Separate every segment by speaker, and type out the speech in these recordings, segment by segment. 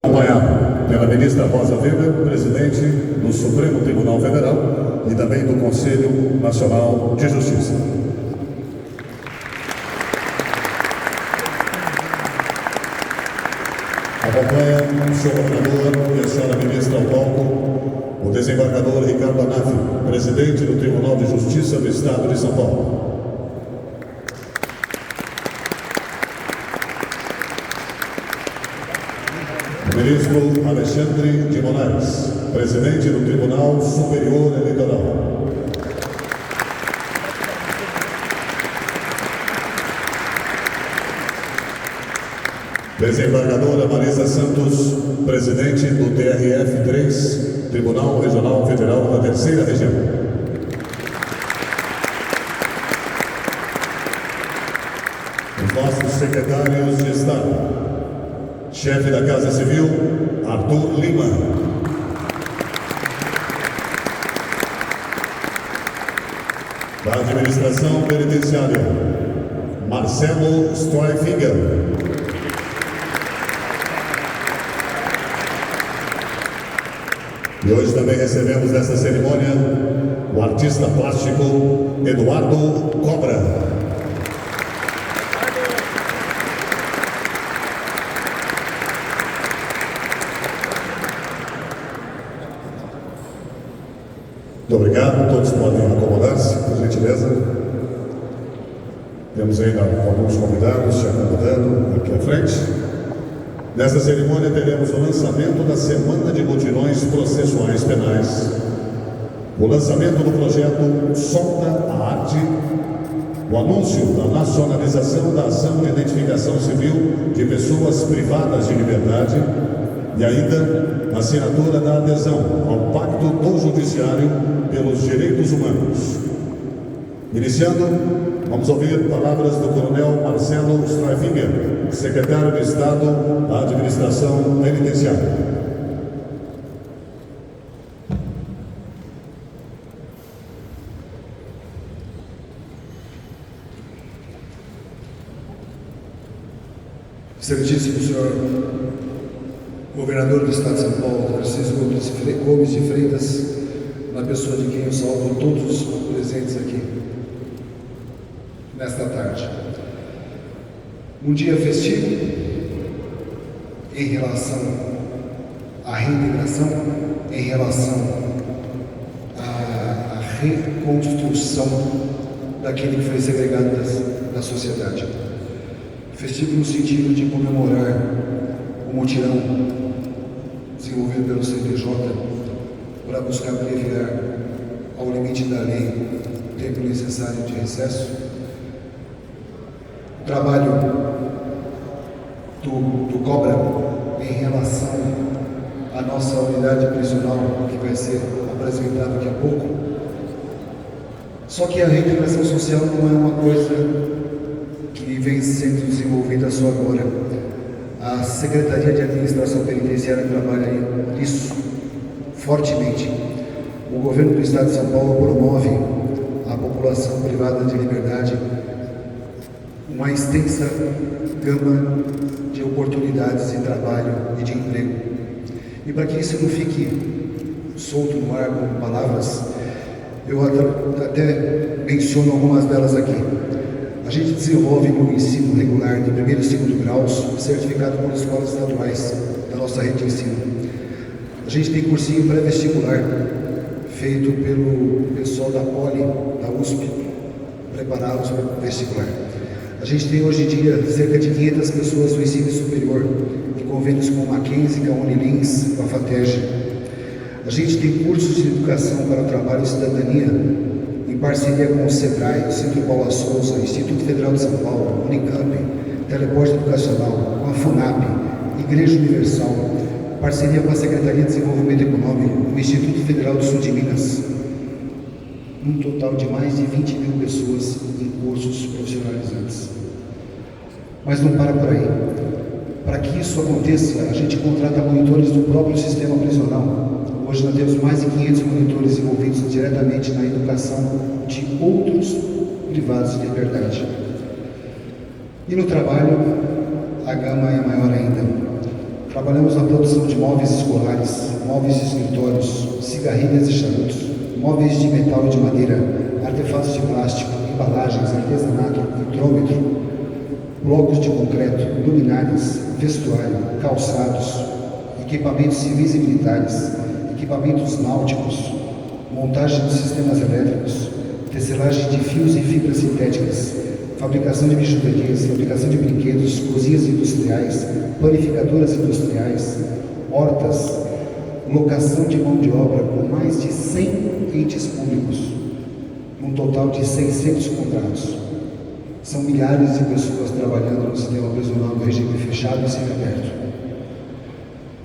Speaker 1: Acompanhado pela ministra Rosa Weber, presidente do Supremo Tribunal Federal e também do Conselho Nacional de Justiça. Acompanha o senhor governador e a senhora ministra ao palco o desembargador Ricardo Anafi, presidente do Tribunal de Justiça do Estado de São Paulo. O ministro Alexandre de Moraes, presidente do Tribunal Superior Eleitoral. Desembargadora Marisa Santos, presidente do TRF3, Tribunal Regional Federal da Terceira Região. Os nossos secretários de Estado. Chefe da Casa Civil, Arthur Lima. Da Administração Penitenciária, Marcelo Streifinger. E hoje também recebemos nessa cerimônia o artista plástico Eduardo Cobra. Muito obrigado, todos podem acomodar-se, por gentileza. Temos ainda alguns convidados se acomodando aqui à frente. Nesta cerimônia teremos o lançamento da Semana de Mutirões Processuais Penais, o lançamento do projeto Solta a Arte, o anúncio da nacionalização da ação de identificação civil de pessoas privadas de liberdade e ainda a assinatura da adesão ao Pacto do Judiciário pelos Direitos Humanos. Iniciando, vamos ouvir palavras do coronel Marcelo Streifinger, secretário de Estado da Administração Penitenciária.
Speaker 2: Excelentíssimo senhor governador do Estado de São Paulo, Tarcísio Gomes de Freitas, na pessoa de quem eu saúdo todos os presentes aqui nesta tarde. Um dia festivo em relação à reintegração, em relação à reconstrução daquele que foi segregado da sociedade. Festivo no sentido de comemorar o mutirão desenvolvido pelo CNJ para buscar abreviar ao limite da lei o tempo necessário de recesso. O trabalho do Cobra em relação à nossa unidade prisional, que vai ser apresentada daqui a pouco. Só que a reintegração social não é uma coisa que vem sendo desenvolvida só agora. A Secretaria de Administração Penitenciária trabalha isso fortemente. O governo do Estado de São Paulo promove à população privada de liberdade uma extensa gama de oportunidades de trabalho e de emprego. E para que isso não fique solto no ar com palavras, eu até menciono algumas delas aqui. A gente desenvolve no ensino regular de primeiro e segundo graus, certificado por escolas estaduais da nossa rede de ensino. A gente tem cursinho pré-vestibular, feito pelo pessoal da Poli, da USP, prepará-los para o vestibular. A gente tem hoje em dia cerca de 500 pessoas do ensino superior, em convênios com a Mackenzie, com a Unilins, com a FATEG. A gente tem cursos de educação para o trabalho e cidadania, em parceria com o SEBRAE, o Centro Paula Souza, Instituto Federal de São Paulo, Unicamp, Teleporte Educacional, com a FUNAP, Igreja Universal, parceria com a Secretaria de Desenvolvimento Econômico, o Instituto Federal do Sul de Minas, um total de mais de 20 mil pessoas em cursos profissionalizantes. Mas não para por aí. Para que isso aconteça, a gente contrata monitores do próprio sistema prisional. Hoje nós temos mais de 500 monitores envolvidos diretamente na educação de outros privados de liberdade. E no trabalho, a gama é maior ainda. Trabalhamos na produção de móveis escolares, móveis de escritórios, cigarrilhas e charutos, móveis de metal e de madeira, artefatos de plástico, embalagens, artesanato, hidrômetro, blocos de concreto, luminárias, vestuário, calçados, equipamentos civis e militares, equipamentos náuticos, montagem de sistemas elétricos, tecelagem de fios e fibras sintéticas, fabricação de bijuterias, fabricação de brinquedos, cozinhas industriais, panificadoras industriais, hortas, locação de mão de obra com mais de 100 entes públicos, um total de 600 contratos. São milhares de pessoas trabalhando no sistema prisional no regime fechado e semiaberto.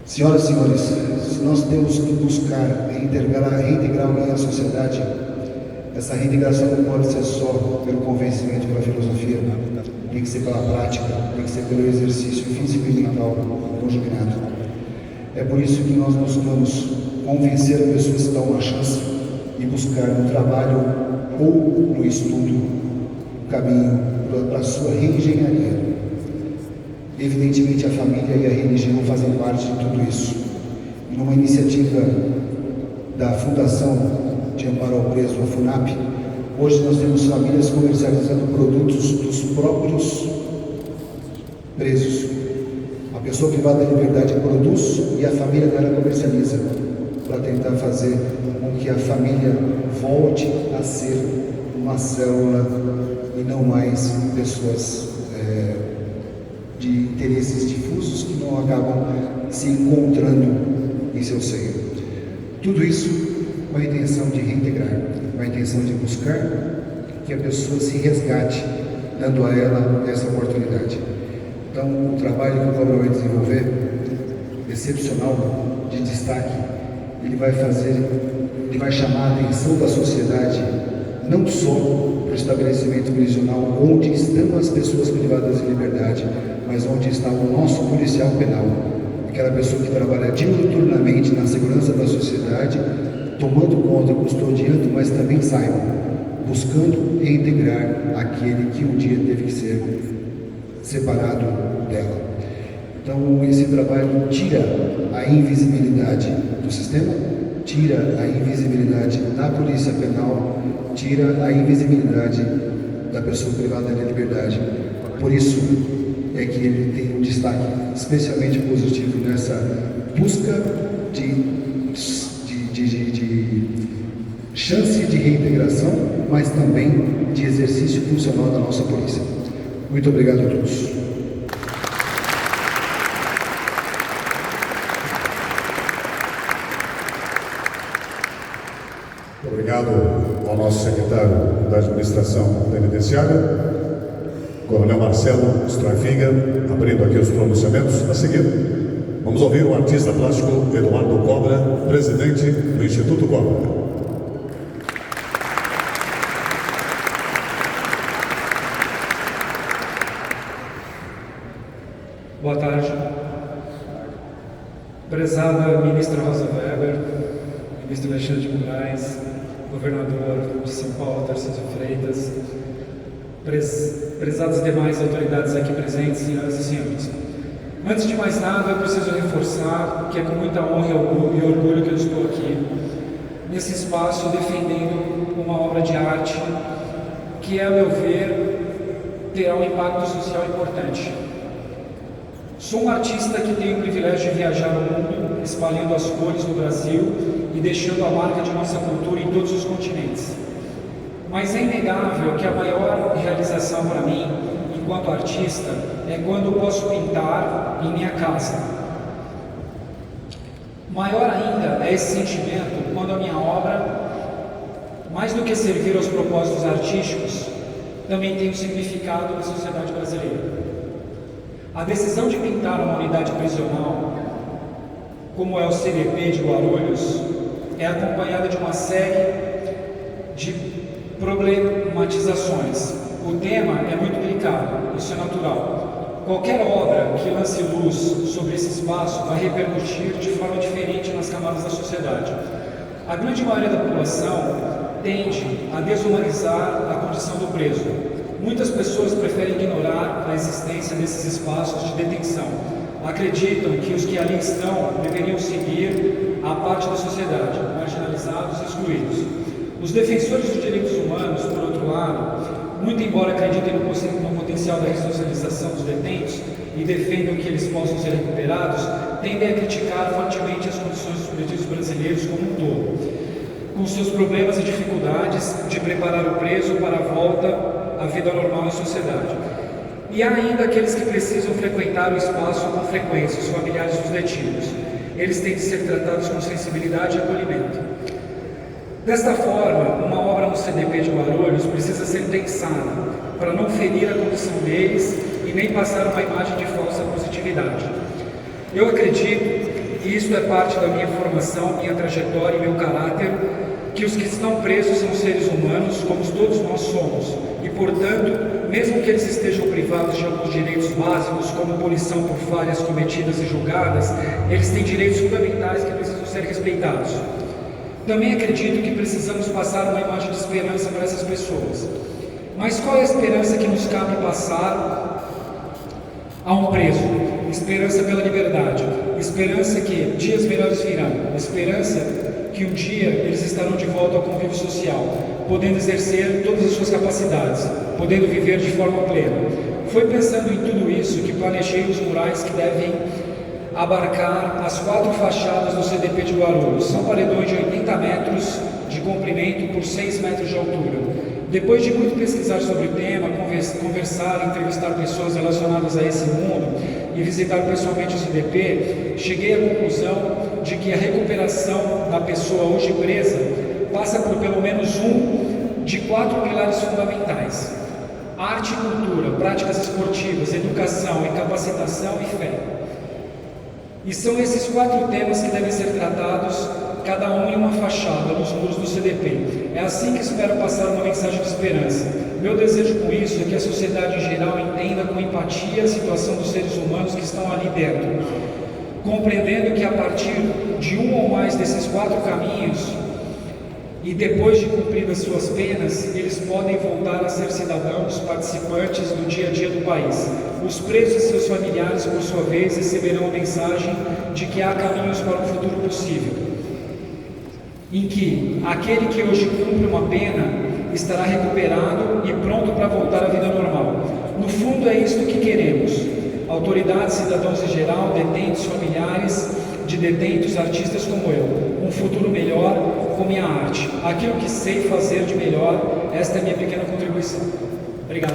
Speaker 2: Senhoras e senhores, se nós temos que buscar reintegrar alguém à sociedade, essa reintegração não pode ser só pelo convencimento, pela filosofia, tem que ser pela prática, tem que ser pelo exercício físico e mental conjuminado. É por isso que nós buscamos convencer a pessoa a se dar uma chance e buscar no trabalho ou no estudo o caminho para a sua reengenharia. Evidentemente, a família e a religião fazem parte de tudo isso. E numa iniciativa da Fundação de Amparo ao Preso, a FUNAP, hoje nós temos famílias comercializando produtos dos próprios presos. A pessoa privada da liberdade produz e a família dela comercializa, para tentar fazer com que a família volte a ser uma célula e não mais pessoas de interesses difusos que não acabam se encontrando em seu seio. Tudo isso com a intenção de reintegrar, com a intenção de buscar que a pessoa se resgate, dando a ela essa oportunidade. Então, o trabalho que o Cobra vai desenvolver, excepcional, de destaque, ele vai chamar a atenção da sociedade, não só para o estabelecimento prisional, onde estão as pessoas privadas de liberdade, mas onde está o nosso policial penal, aquela pessoa que trabalha diuturnamente na segurança da sociedade, tomando conta, custodiando, mas também saibam, buscando reintegrar aquele que um dia teve que ser separado dela. Então, esse trabalho tira a invisibilidade do sistema, tira a invisibilidade da polícia penal, tira a invisibilidade da pessoa privada da liberdade. Por isso é que ele tem um destaque especialmente positivo nessa busca de chance de reintegração, mas também de exercício funcional da nossa polícia. Muito obrigado a todos.
Speaker 1: Obrigado ao nosso secretário da Administração Penitenciária, Coronel Marcelo Strafiga, abrindo aqui os pronunciamentos. A seguir, vamos ouvir o artista plástico Eduardo Cobra, presidente do Instituto Cobra.
Speaker 3: Boa tarde. Prezada ministra Rosa Weber, ministro Alexandre de Moraes, governador de São Paulo, Tarcísio Freitas, prezadas demais autoridades aqui presentes, senhoras e senhores. Antes de mais nada, eu preciso reforçar que é com muita honra e orgulho que eu estou aqui, nesse espaço, defendendo uma obra de arte que, a meu ver, terá um impacto social importante. Sou um artista que tem o privilégio de viajar o mundo, espalhando as cores do Brasil e deixando a marca de nossa cultura em todos os continentes. Mas é inegável que a maior realização para mim, enquanto artista, é quando posso pintar em minha casa. Maior ainda é esse sentimento quando a minha obra, mais do que servir aos propósitos artísticos, também tem um significado na sociedade brasileira. A decisão de pintar uma unidade prisional, como é o CDP de Guarulhos, é acompanhada de uma série de problematizações. O tema é muito delicado, isso é natural. Qualquer obra que lance luz sobre esse espaço vai repercutir de forma diferente nas camadas da sociedade. A grande maioria da população tende a desumanizar a condição do preso. Muitas pessoas preferem ignorar a existência desses espaços de detenção, acreditam que os que ali estão deveriam seguir a parte da sociedade, marginalizados e excluídos. Os defensores dos direitos humanos, por outro lado, muito embora acreditem no potencial da ressocialização dos detentos e defendam que eles possam ser recuperados, tendem a criticar fortemente as condições dos presídios brasileiros como um todo, com seus problemas e dificuldades de preparar o preso para a volta à vida normal na sociedade. E há ainda aqueles que precisam frequentar o espaço com frequência, os familiares dos detidos. Eles têm de ser tratados com sensibilidade e acolhimento. Desta forma, uma obra no CDP de Guarulhos precisa ser pensada para não ferir a condição deles e nem passar uma imagem de falsa positividade. Eu acredito, e isto é parte da minha formação, minha trajetória e meu caráter, que os que estão presos são seres humanos, como todos nós somos, e, portanto, mesmo que eles estejam privados de alguns direitos básicos, como punição por falhas cometidas e julgadas, eles têm direitos fundamentais que precisam ser respeitados. Também acredito que precisamos passar uma imagem de esperança para essas pessoas. Mas qual é a esperança que nos cabe passar a um preso? Esperança pela liberdade, esperança que dias melhores virão, esperança que um dia eles estarão de volta ao convívio social, podendo exercer todas as suas capacidades, podendo viver de forma plena. Foi pensando em tudo isso que planejei os murais que devem abarcar as 4 fachadas do CDP de Guarulhos. São paredões de 80 metros de comprimento por 6 metros de altura. Depois de muito pesquisar sobre o tema, conversar, entrevistar pessoas relacionadas a esse mundo e visitar pessoalmente o CDP, cheguei à conclusão de que a recuperação da pessoa hoje presa passa por pelo menos um de 4 pilares fundamentais: arte e cultura, práticas esportivas, educação e capacitação e fé. E são esses 4 temas que devem ser tratados, cada um em uma fachada, nos muros do CDP. É assim que espero passar uma mensagem de esperança. Meu desejo com isso é que a sociedade em geral entenda com empatia a situação dos seres humanos que estão ali dentro, compreendendo que a partir de um ou mais desses 4 caminhos, e depois de cumpridas suas penas, eles podem voltar a ser cidadãos participantes do dia a dia do país. Os presos e seus familiares, por sua vez, receberão a mensagem de que há caminhos para um futuro possível, em que aquele que hoje cumpre uma pena estará recuperado e pronto para voltar à vida normal. No fundo, é isto que queremos: autoridades, cidadãos em geral, detentos, familiares de detentos, artistas como eu, um futuro melhor com minha arte, aquilo que sei fazer de melhor. Esta é a minha pequena contribuição. Obrigado.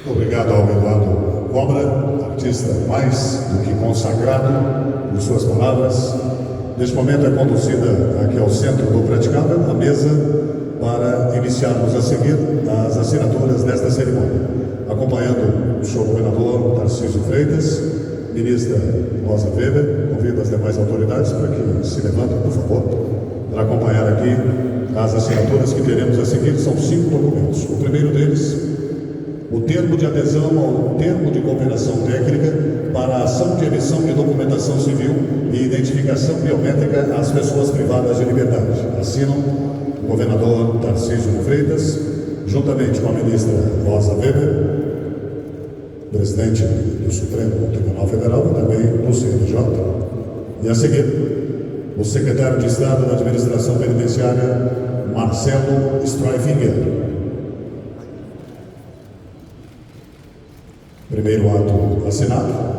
Speaker 1: Obrigado ao Eduardo Cobra, artista mais do que consagrado por suas palavras. Neste momento é conduzida aqui ao centro do praticável a mesa para iniciarmos a seguir as assinaturas desta cerimônia, acompanhando o senhor governador Tarcísio Freitas, ministra Rosa Weber. Convido as demais autoridades para que se levantem, por favor, para acompanhar aqui as assinaturas que teremos a seguir. São 5 documentos. O primeiro deles, o termo de adesão ao termo de cooperação técnica para a ação de emissão de documentação civil e identificação biométrica às pessoas privadas de liberdade. Assinam o governador Tarcísio Freitas, juntamente com a ministra Rosa Weber, presidente do Supremo Tribunal Federal e também do CNJ. E a seguir, o secretário de Estado da Administração Penitenciária, Marcelo Streiffinger. Primeiro ato assinado.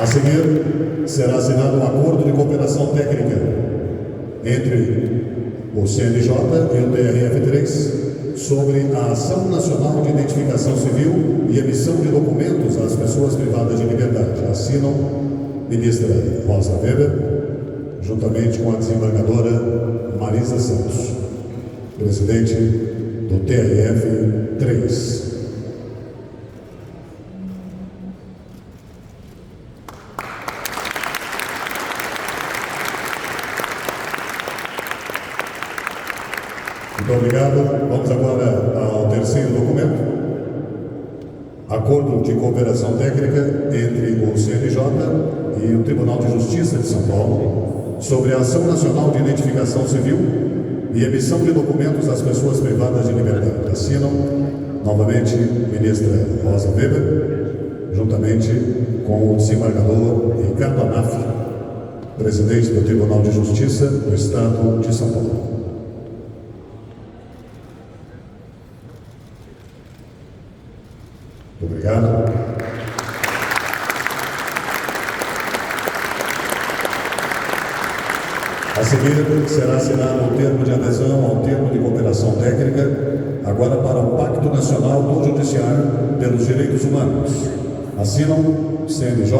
Speaker 1: A seguir, será assinado um acordo de cooperação técnica entre o CNJ e o TRF3 sobre a Ação Nacional de Identificação Civil e emissão de documentos às pessoas privadas de liberdade. Assinam ministra Rosa Weber, juntamente com a desembargadora Marisa Santos, presidente do TRF3. Muito obrigado. Vamos agora ao terceiro documento. acordo de cooperação técnica entre o CNJ e o Tribunal de Justiça de São Paulo sobre a Ação Nacional de Identificação Civil e emissão de documentos às pessoas privadas de liberdade. Assinam, novamente, ministra Rosa Weber, juntamente com o desembargador Ricardo Anaf, presidente do Tribunal de Justiça do Estado de São Paulo. Muito obrigado. A seguir, será assinado o termo de adesão ao termo de cooperação técnica, agora para o Pacto Nacional do Judiciário pelos Direitos Humanos. Assinam CNJ,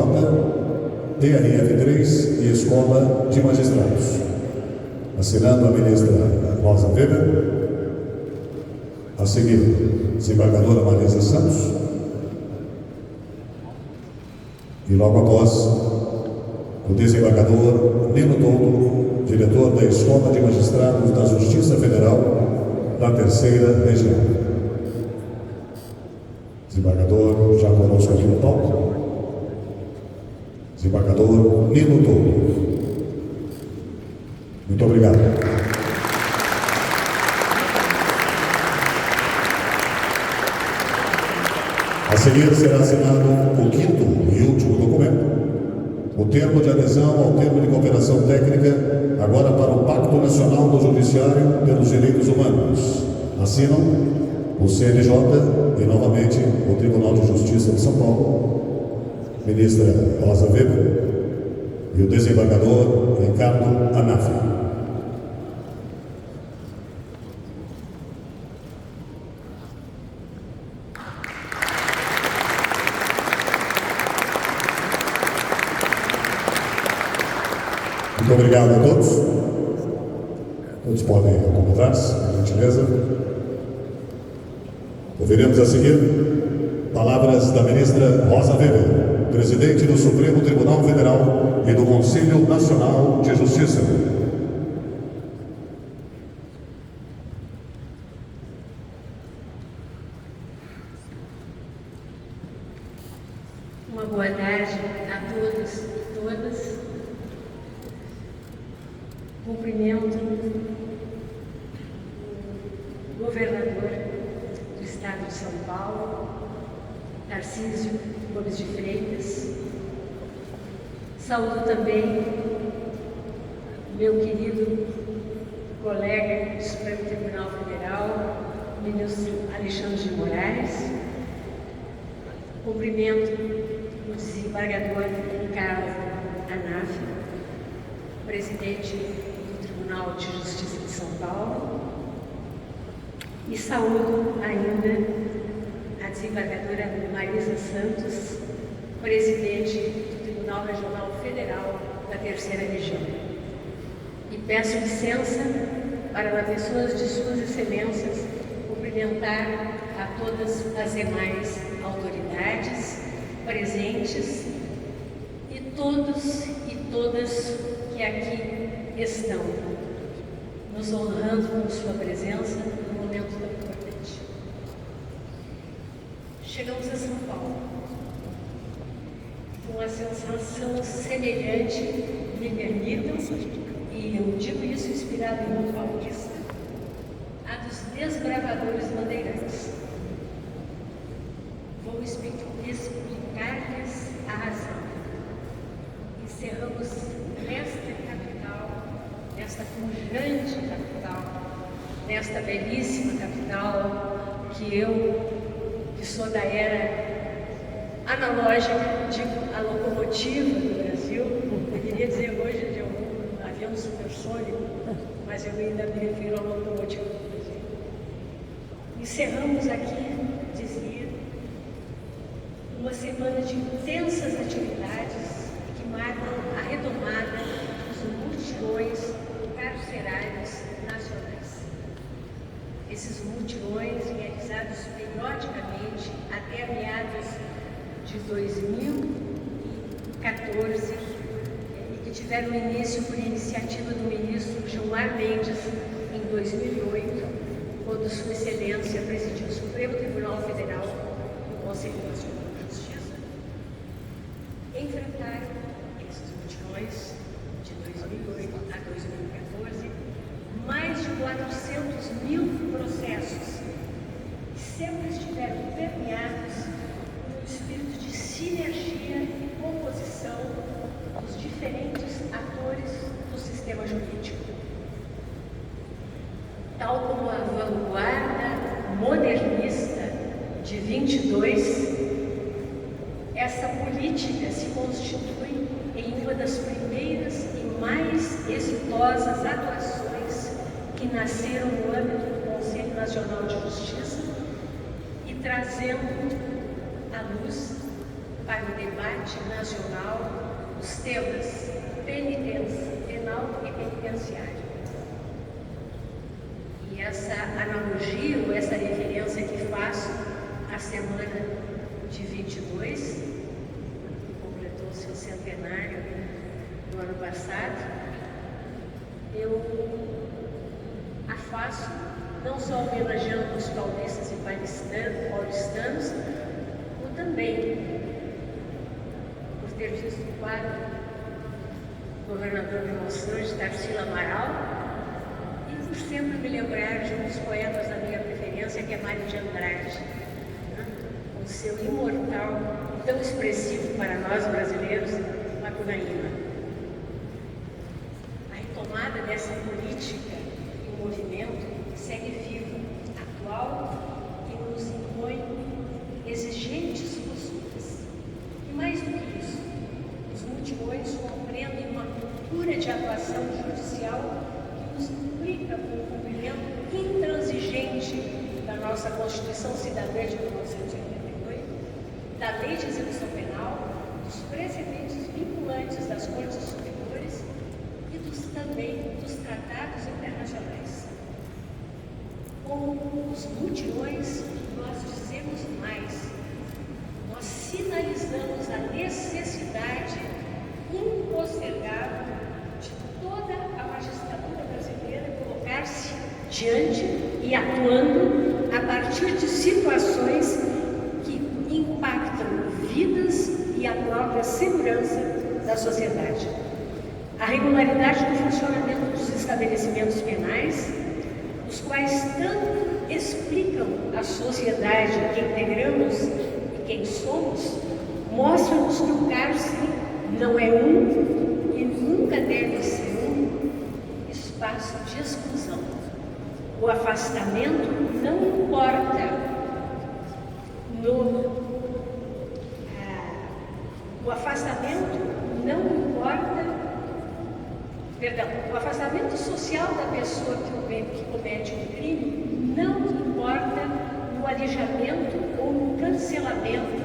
Speaker 1: TRF3 e Escola de Magistrados. Assinando a ministra Rosa Weber. A seguir, desembargadora Marisa Santos. E logo após, o desembargador Nino Toldo, diretor da Escola de Magistrados da Justiça Federal da Terceira Região. Desembargador já conosco aqui no palco. Desembargador Nino Toldo. Muito obrigado. A seguir será assinado o quinto e último documento, o termo de adesão ao termo de cooperação técnica, agora para o Pacto Nacional do Judiciário pelos Direitos Humanos. Assinam o CNJ e, novamente, o Tribunal de Justiça de São Paulo, ministra Rosa Weber e o desembargador Ricardo Anaf. Muito obrigado a todos. Todos podem acomodar-se, por gentileza. Ouviremos a seguir palavras da ministra Rosa Weber, presidente do Supremo Tribunal Federal e do Conselho Nacional de Justiça.
Speaker 4: Uma boa tarde a todos e todas. Cumprimento o governador do Estado de São Paulo, Tarcísio Gomes de Freitas. Saúdo também meu querido colega do Supremo Tribunal Federal, ministro Alexandre de Moraes. Cumprimento o desembargador Ricardo Anaf, presidente do Tribunal de Justiça de São Paulo, e saúdo ainda a desembargadora Marisa Santos, presidente do Tribunal Regional Federal da Terceira Região. E peço licença para, na pessoa de Suas Excelências, cumprimentar a todas as demais autoridades presentes e todos e todas que aqui estão, nos honrando com sua presença num momento tão importante. Chegamos a São Paulo com uma sensação semelhante, me permitam, e eu digo isso inspirado em um paulista, a dos desbravadores bandeirantes. Vou explicar-lhes a razão. Encerramos nesta capital, nesta pujante capital, nesta belíssima capital, que eu, que sou da era analógica, digo a locomotiva do Brasil, eu queria dizer hoje de um avião supersônico, mas eu ainda me refiro à locomotiva do Brasil. Encerramos aqui, dizia, uma semana de intensas atividades que marcam a retomada dos mutirões carcerários nacionais. Esses mutirões, realizados periodicamente até meados de 2014, e que tiveram início por iniciativa do ministro Gilmar Mendes em 2008, quando Sua Excelência presidiu o Supremo Tribunal Federal, Conselho Nacional de Justiça, enfrentar esses mutirões de 2008 a 2014, mais de 400 mil processos que sempre estiveram permeados por um espírito de sinergia e composição dos diferentes atores do sistema jurídico. Tal como a vanguarda modernista de 22, essa política se constitui em uma das primeiras e mais exitosas atuações que nasceram no âmbito do Conselho Nacional de Justiça e trazendo à luz para o debate nacional os temas penal e penitenciário. E essa analogia, ou essa referência que faço à semana de 22, que completou seu centenário no ano passado, eu a faço não só homenageando os paulistas e paulistanos, como também por ter visto o quadro do governador de Moções, Tarsila Amaral, e por sempre me lembrar de um dos poetas da minha preferência, que é Mário de Andrade, né? Com seu imortal, tão expressivo para nós brasileiros, Macunaíma. A retomada dessa política e o movimento segue vivo, atual, e nos impõe exigentes posturas. E mais do que isso, os mutirões compreendem uma cultura de atuação judicial que nos implica com o cumprimento intransigente da nossa Constituição Cidadã de 1988, da Lei de Execução Penal, dos precedentes vinculantes das Cortes Superiores e também dos tratados internacionais. Com os mutirões, nós dizemos mais. Nós sinalizamos a necessidade impostergável de toda a magistratura brasileira colocar-se diante e atuando a partir de situações que impactam vidas e a própria segurança da sociedade. A regularidade do funcionamento dos estabelecimentos penais, os quais tanto explicam a sociedade que integramos e quem somos, mostra-nos que o cárcere não é e nunca deve ser espaço de exclusão. O afastamento não importa o afastamento social da pessoa que comete um crime não importa no alijamento ou no cancelamento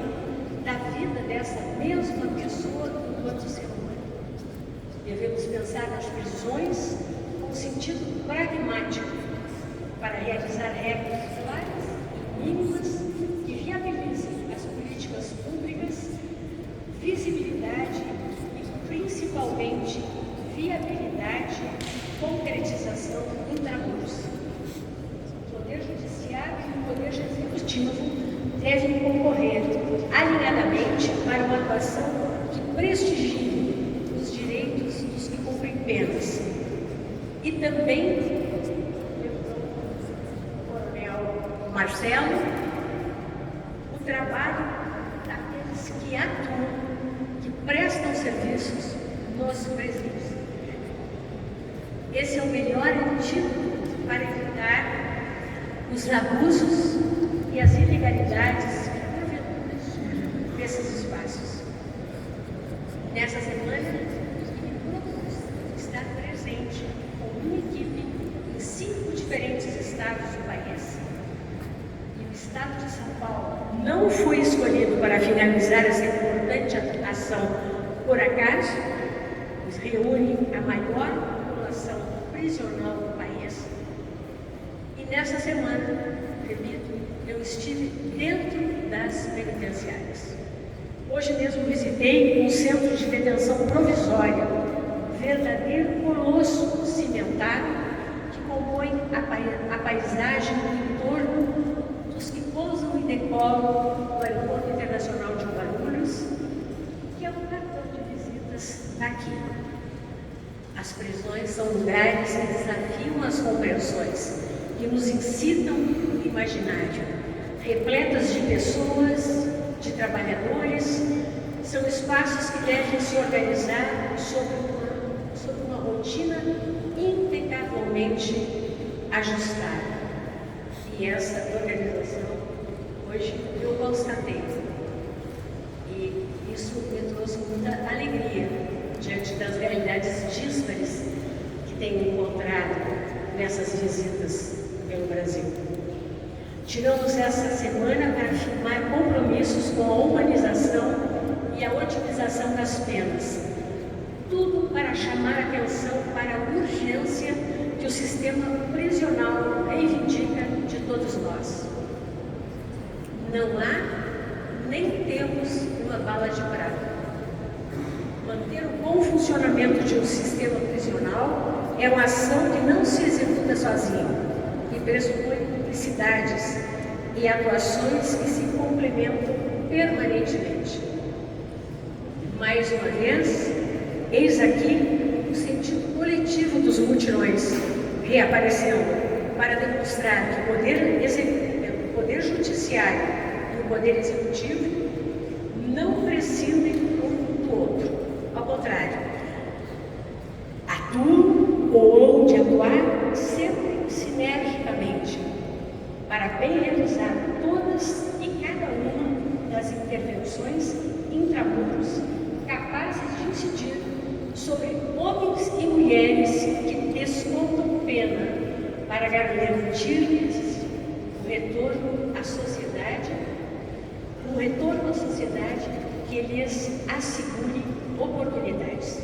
Speaker 4: da vida dessa mesma pessoa enquanto ser humano. Devemos pensar nas prisões com sentido pragmático para realizar regras claras e mínimas que viabilizem as políticas públicas, visibilidade e principalmente viabilidade e concretização intramuros. O Poder Judiciário e o Poder Executivo devem concorrer alinhadamente para uma atuação que prestigie os direitos dos que cumprem penas e também, Coronel Marcelo, o trabalho daqueles que atuam, que prestam serviços nos presídios. Esse é o melhor antídoto para evitar os abusos e as ilegalidades que, porventura, desses espaços. Nessa semana, o grupo está presente com uma equipe em 5 diferentes estados do país. E o estado de São Paulo não foi escolhido para finalizar essa importante ação por acaso, pois reúne a maior população prisional do país. E nessa semana, repito, eu estive dentro das penitenciárias. Hoje mesmo visitei um centro de detenção provisória, verdadeiro colosso cimentado que compõe a paisagem em torno do os que pousam e decolam no Aeroporto Internacional de Guarulhos, que é o cartão de visitas daqui. As prisões são lugares que desafiam as compreensões, que nos incitam no imaginário, repletas de pessoas, de trabalhadores, são espaços que devem se organizar sobre uma rotina impecavelmente ajustada. E essa organização, hoje, eu constatei. E isso me trouxe muita alegria diante das realidades díspares que tenho encontrado nessas visitas pelo Brasil. Tiramos essa semana para firmar compromissos com a humanização e a otimização das penas. Tudo para chamar atenção para a urgência que o sistema prisional reivindica de todos nós. Não há, nem temos uma bala de prata. Manter o bom funcionamento de um sistema prisional é uma ação que não se executa sozinha e pressupõe cumplicidades e atuações que se complementam permanentemente. Mais uma vez, eis aqui o sentido coletivo dos mutirões reaparecendo para demonstrar que o poder judiciário e o poder executivo não prescindem um do outro. Ao contrário, atuam ou onde atuar sempre sinergicamente para bem realizar todas e cada uma das intervenções intramuros capazes de incidir sobre homens e mulheres que descontam pena para garantir o retorno à sociedade, que lhes assegure oportunidades.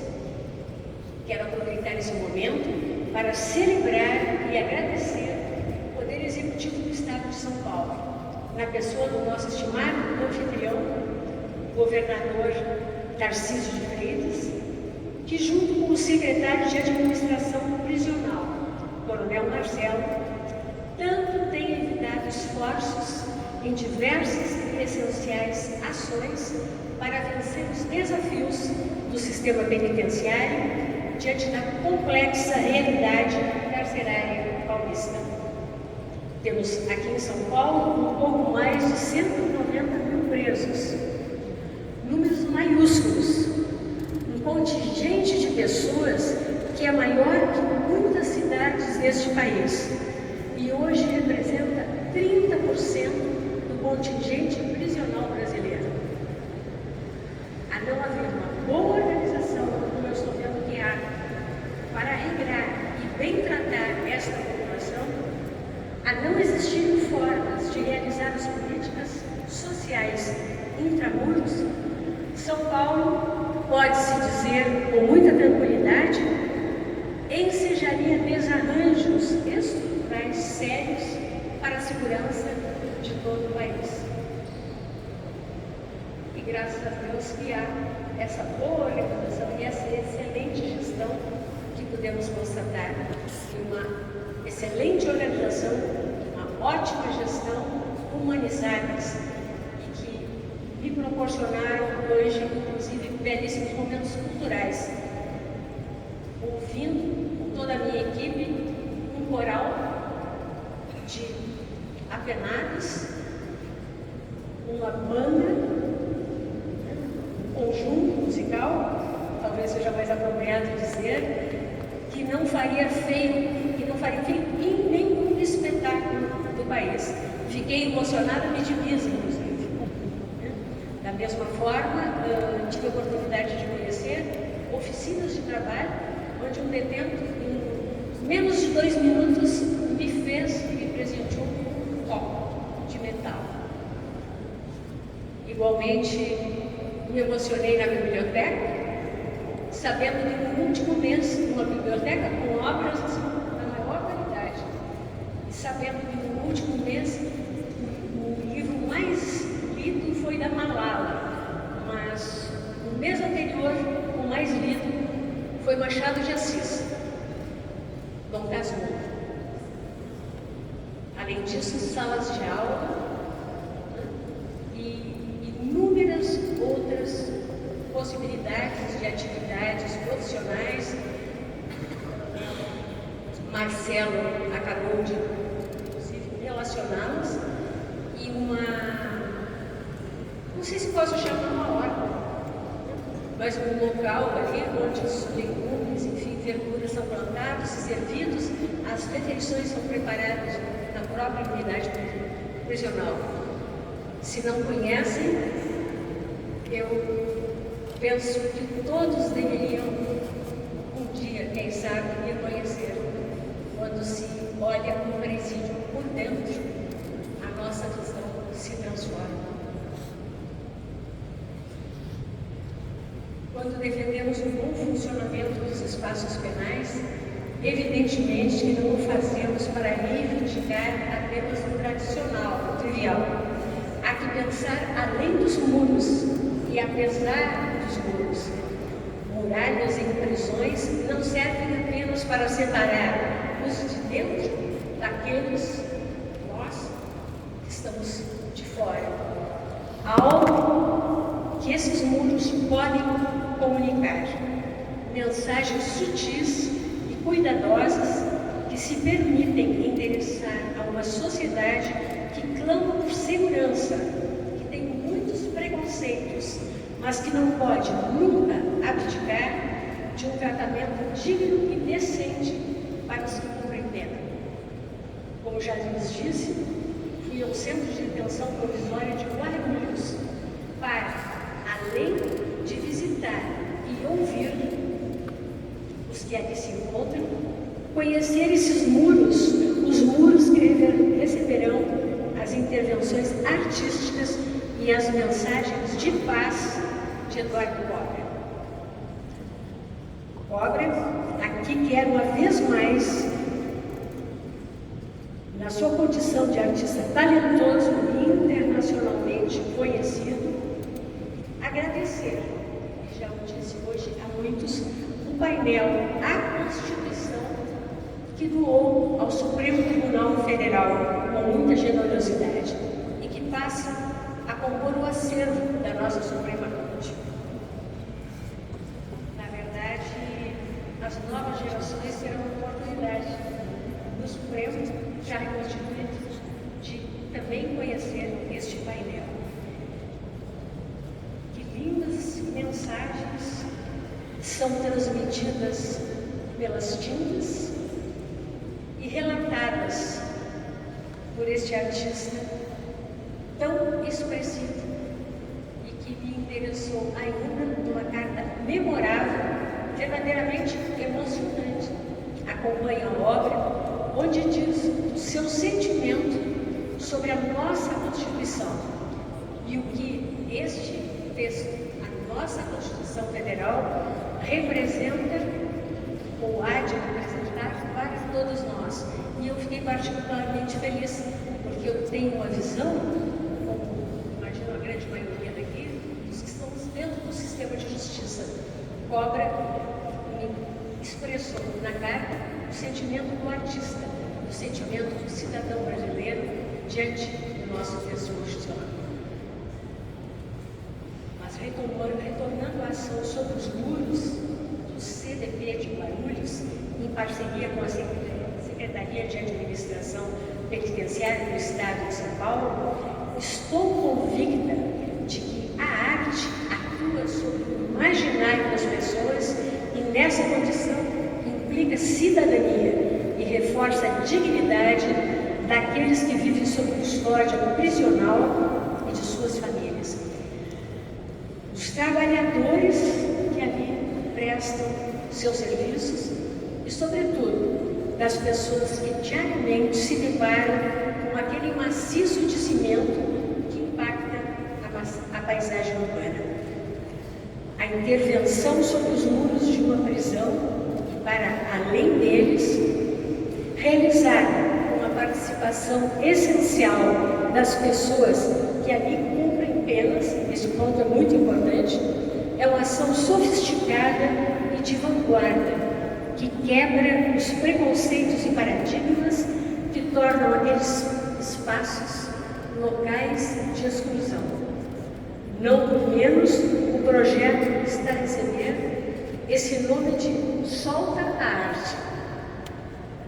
Speaker 4: Quero aproveitar esse momento para celebrar e agradecer o Poder Executivo do Estado de São Paulo, na pessoa do nosso estimado anfitrião, governador Tarcísio de Freitas, que junto com o secretário de Administração Prisional, Coronel Marcelo, tanto tem evitado esforços em diversas e essenciais ações para vencer os desafios do sistema penitenciário diante da complexa realidade carcerária paulista. Temos aqui em São Paulo um pouco mais de 190 mil presos, números maiúsculos, um contingente de pessoas que é maior que muitas cidades deste país e hoje representa 30% do contingente prisional brasileiro. A não haver uma boa organização, como eu estou vendo que há, para regrar e bem tratar esta população, a não existirem formas de realizar as políticas sociais intramuros, São Paulo, pode-se dizer com muita tranquilidade, ensejaria desarranjos estruturais sérios para a segurança de todo o país. E graças a Deus que há essa boa organização e essa excelente gestão que podemos constatar, que uma excelente organização, uma ótima gestão, humanizadas e que me proporcionaram hoje, inclusive, belíssimos momentos culturais, ouvindo com toda a minha equipe um coral de apenados, uma banda, um conjunto musical, talvez seja mais apropriado dizer, que não faria feio em nenhum espetáculo do país. Fiquei emocionada, me diviso, inclusive. Da mesma forma, tive a oportunidade de conhecer oficinas de trabalho, onde um detento, em menos de 2 minutos, me fez e me presenteou com um copo de metal. Igualmente, me emocionei na biblioteca, sabendo que no último mês, uma biblioteca com obras da maior qualidade, e sabendo que no último mês, o livro mais lido foi da Malala, mas no mês anterior, o mais lido foi Machado de Assis, Dom Casmurro. Além disso, salas de aula outras possibilidades de atividades profissionais. Marcelo acabou de, inclusive, relacioná-las e não sei se posso chamar uma ordem, mas um local ali onde os legumes, enfim, verduras são plantados e servidos, as refeições são preparadas na própria unidade prisional. Se não conhecem, eu penso que todos deveriam um dia, quem sabe, ir conhecer. Quando se olha o presídio por dentro, a nossa visão se transforma. Quando defendemos um bom funcionamento dos espaços penais, evidentemente que não o fazemos para reivindicar apenas o tradicional, o trivial. Há que pensar além dos muros e apesar dos muros. Muralhas em prisões não servem apenas para separar os de dentro daqueles nós que estamos de fora. Algo que esses muros podem comunicar. Mensagens sutis e cuidadosas que se permitem endereçar a uma sociedade que clama por segurança, que tem muitos preconceitos, mas que não pode nunca abdicar de um tratamento digno e decente para os que cumprem pena. Como já lhes disse, fui ao Centro de Detenção Provisória de Guarulhos para, além de visitar e ouvir os que ali se encontram, conhecer esses muros, os muros que receberão as intervenções artísticas e as mensagens de paz de Eduardo Cobra. Cobra, aqui quero uma vez mais, na sua condição de artista talentoso e internacionalmente conhecido, agradecer, e já o disse hoje a muitos, o painel A Constituição que doou ao Supremo Tribunal Federal com muita generosidade e que passa a compor o acervo da nossa Suprema Corte. Na verdade, as novas gerações terão a oportunidade no Supremo, já reconstituído, de também conhecer este painel. Que lindas mensagens são transmitidas pelas tintas e relatadas por este artista tão expressivo e que me interessou ainda numa carta memorável, verdadeiramente emocionante. Acompanha a obra, onde diz o seu sentimento sobre a nossa Constituição e o que este texto, a nossa Constituição Federal, representa ou há de representar para todos nós. E eu fiquei particularmente feliz, porque eu tenho uma visão, como imagino a grande maioria daqui, dos que estamos dentro do sistema de justiça. Cobra me expressou na carta o sentimento do artista, o sentimento do cidadão brasileiro diante do nosso texto constitucional. Mas retornando à ação sobre os muros do CDP de Guarulhos, em parceria com a Secretaria de Administração Penitenciária do Estado de São Paulo, estou convicta de que a arte atua sobre o imaginário das pessoas e nessa condição implica cidadania e reforça a dignidade daqueles que vivem sob custódia prisional e de suas famílias. Os trabalhadores que ali prestam seus serviços e, sobretudo, das pessoas que diariamente se deparam com aquele maciço de cimento que impacta a paisagem urbana. A intervenção sobre os muros de uma prisão e, para além deles, realizada com a participação essencial das pessoas que ali cumprem penas, esse ponto é muito importante, é uma ação sofisticada e de vanguarda, que quebra os preconceitos e paradigmas que tornam aqueles espaços locais de exclusão. Não por menos, o projeto está recebendo esse nome de Solta a Arte,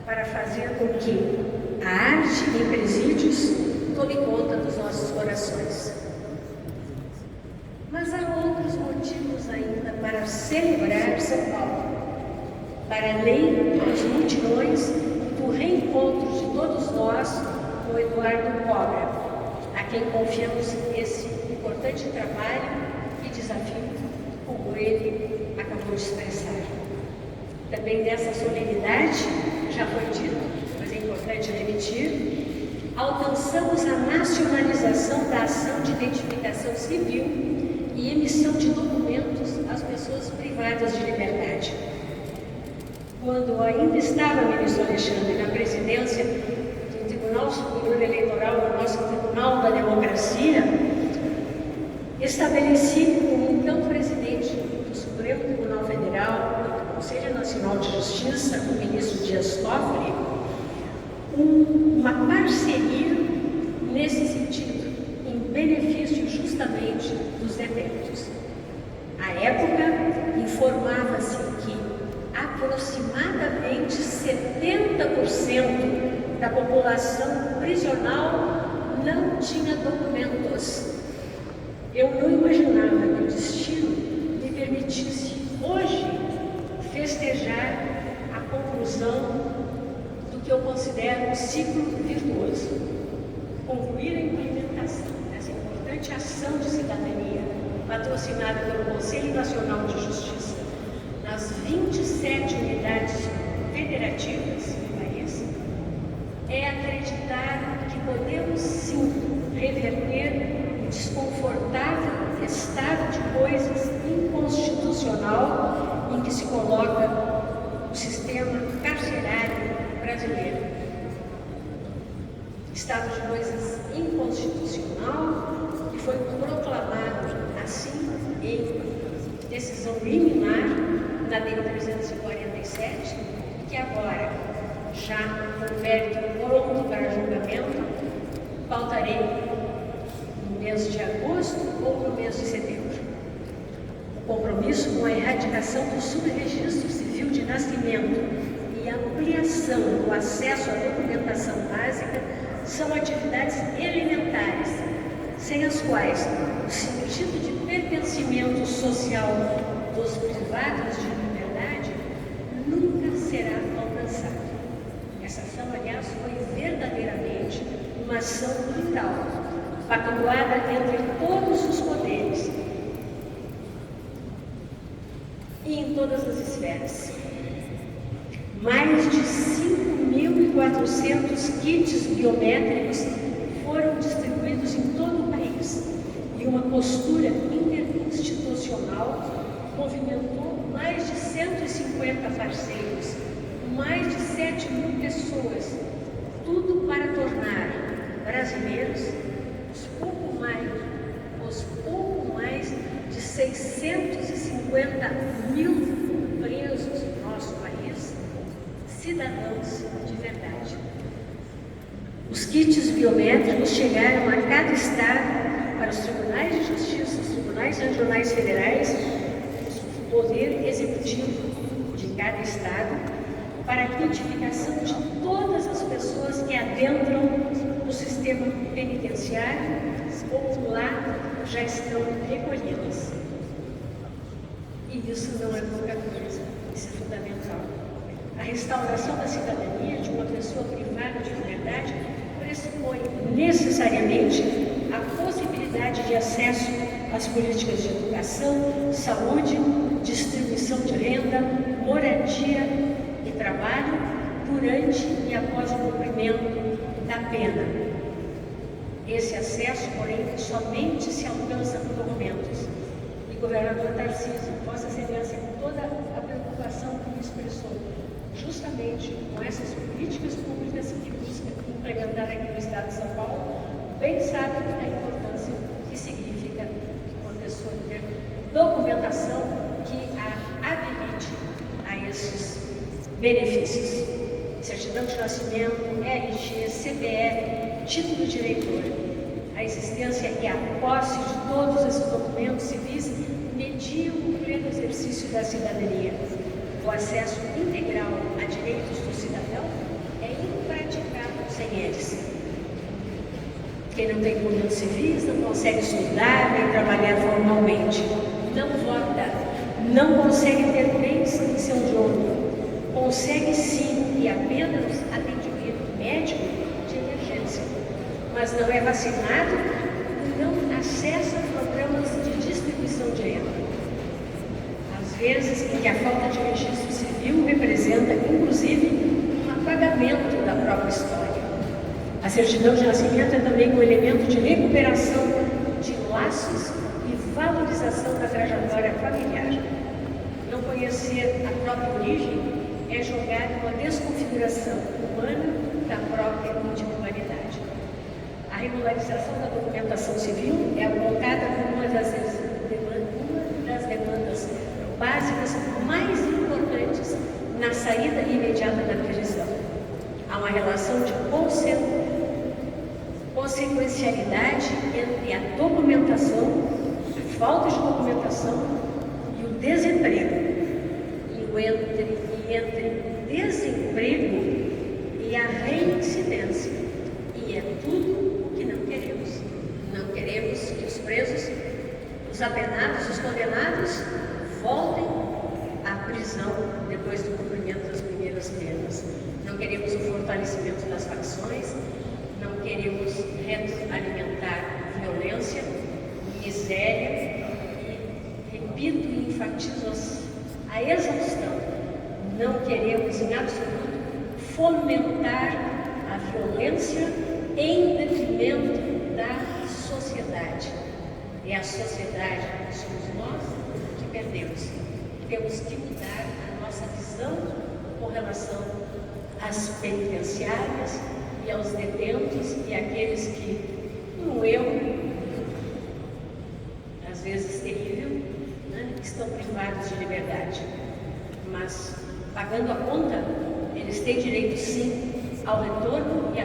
Speaker 4: para fazer com que a arte em presídios tome conta dos nossos corações. Mas há outros motivos ainda para celebrar São Paulo, para além das multidões, do reencontro de todos nós com Eduardo Cobra, a quem confiamos esse importante trabalho e desafio, como ele acabou de expressar. Também dessa solenidade, já foi dito, mas é importante repetir, alcançamos a nacionalização da ação de identificação civil e emissão de documentos às pessoas privadas de liberdade. Quando ainda estava o ministro Alexandre na presidência do Tribunal Superior Eleitoral, do nosso Tribunal da Democracia, estabeleci como então presidente do Supremo Tribunal Federal, do Conselho Nacional de Justiça, o ministro Dias Toffoli, uma parceria nesse sentido, em benefício justamente dos detentos. À época, informava-se que aproximadamente 70% da população prisional não tinha documentos. Eu não imaginava que o destino me permitisse hoje festejar a conclusão do que eu considero um ciclo virtuoso. Concluir a implementação dessa importante ação de cidadania patrocinada pelo Conselho Nacional de Justiça nas 27 unidades federativas do país é acreditar que podemos sim reverter o desconfortável estado de coisas inconstitucional em que se coloca o sistema carcerário brasileiro. Estado de coisas inconstitucional que foi proclamado assim em decisão liminar na Lei 347 e que agora, já com mérito pronto para julgamento, pautarei no mês de agosto ou no mês de setembro. O compromisso com a erradicação do subregistro civil de nascimento e a ampliação do acesso à documentação básica são atividades elementares, sem as quais o sentido de pertencimento social dos privados de liberdade nunca será alcançado. Essa ação, aliás, foi verdadeiramente uma ação vital, pactuada entre todos os poderes e em todas as esferas. Mais de 5.400 kits biométricos foram distribuídos em todo o país e uma postura interinstitucional movimentou mais de 150 parceiros, mais de 7.000 pessoas, tudo para tornar brasileiros os pouco mais de 650.000 presos no nosso país, cidadãos de verdade. Os kits biométricos chegaram a cada estado, para os tribunais de justiça, os tribunais regionais federais, o poder executivo de cada estado, para a identificação de todas as pessoas que adentram o sistema penitenciário ou lá já estão recolhidas. E isso não é pouca coisa, isso é fundamental. A restauração da cidadania de uma pessoa privada de liberdade pressupõe necessariamente a possibilidade de acesso às políticas de educação, saúde, distribuição de renda, moradia e trabalho durante e após o cumprimento da pena. Esse acesso, porém, somente se alcança por documentos. E governador Tarcísio, Vossa Excelência, com toda a preocupação que me expressou, justamente com essas políticas públicas que busca implementar aqui no Estado de São Paulo, bem sabe a importância que significa uma pessoa ter documentação que a habilite a esses benefícios. Certidão de nascimento, RG, CPF, título de eleitor. A existência e a posse de todos esses documentos civis mediam o pleno exercício da cidadania. O acesso integral a direitos do cidadão é impraticável sem eles. Quem não tem documentos civis não consegue estudar nem trabalhar formalmente, não vota, não consegue ter bens em seu nome, consegue sim e apenas atendimento médico de emergência, mas não é vacinado e não acessa programas de distribuição de renda. Às vezes, em que a falta de registro civil representa, inclusive, um apagamento da própria história. A certidão de nascimento é também um elemento de recuperação de laços e valorização da trajetória familiar. Não conhecer a própria origem é jogar uma desconfiguração humana da própria individualidade. A regularização da documentação civil é apontada como uma das demandas básicas mais importantes na saída imediata da prisão. Há uma relação de consequencialidade entre a documentação, a falta de documentação e o desemprego, entre desemprego e a reincidência. E é tudo o que não queremos. Não queremos que os presos, os apenados, os condenados voltem à prisão depois do cumprimento das primeiras penas. Não queremos o fortalecimento das facções, não queremos alimentar violência, miséria e, repito e enfatizo a exaustão, não queremos em absoluto fomentar a violência em detrimento da sociedade. É a sociedade, somos nós que perdemos. Temos que mudar a nossa visão com relação às penitenciárias e aos detentos e àqueles que, como eu, às vezes terrível, né, estão privados de liberdade. Mas, pagando a conta, eles têm direito sim ao retorno e à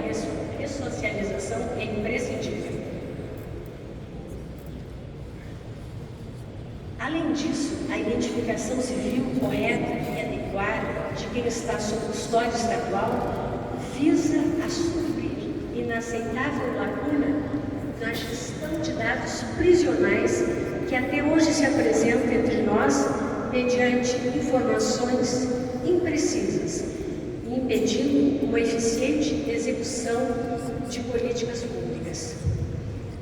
Speaker 4: ressocialização é imprescindível. Além disso, a identificação civil correta e adequada de quem está sob custódia estadual visa a suprir inaceitável lacuna na gestão de dados prisionais que até hoje se apresenta entre nós mediante informações imprecisas, impedindo uma eficiente execução de políticas públicas.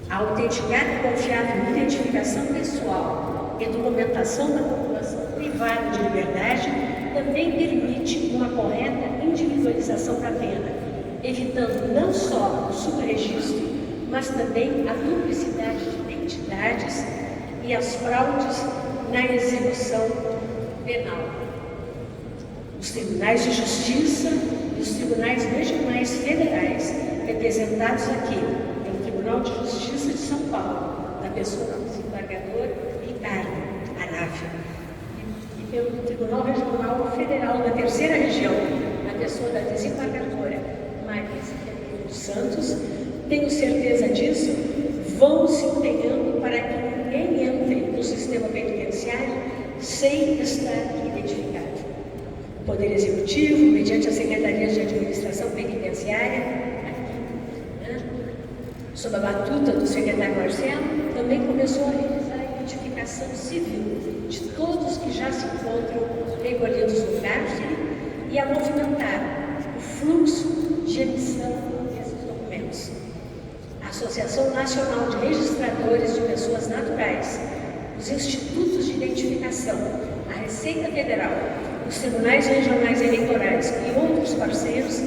Speaker 4: A autenticada e confiável identificação pessoal e documentação da população privada de liberdade também permite uma correta individualização da pena, evitando não só o subregistro, mas também a duplicidade de identidades e as fraudes na execução penal. Os tribunais de justiça e os tribunais regionais federais, representados aqui pelo Tribunal de Justiça de São Paulo, na pessoa do desembargador Ricardo Aráfia, e pelo Tribunal Regional Federal da Terceira Região, na pessoa da desembargadora Marisa Ferreira dos Santos, tenho certeza disso, vão se empenhando para que ninguém entre no sistema penitenciário sem estar identificado. O Poder Executivo, mediante as Secretarias de Administração Penitenciária, sob a batuta do secretário Marcelo, também começou a realizar a identificação civil de todos que já se encontram recolhidos no cárcere e a movimentar o fluxo de emissão desses documentos. A Associação Nacional de Registradores de Pessoas Naturais, os institutos de identificação, a Receita Federal, os tribunais regionais eleitorais e outros parceiros,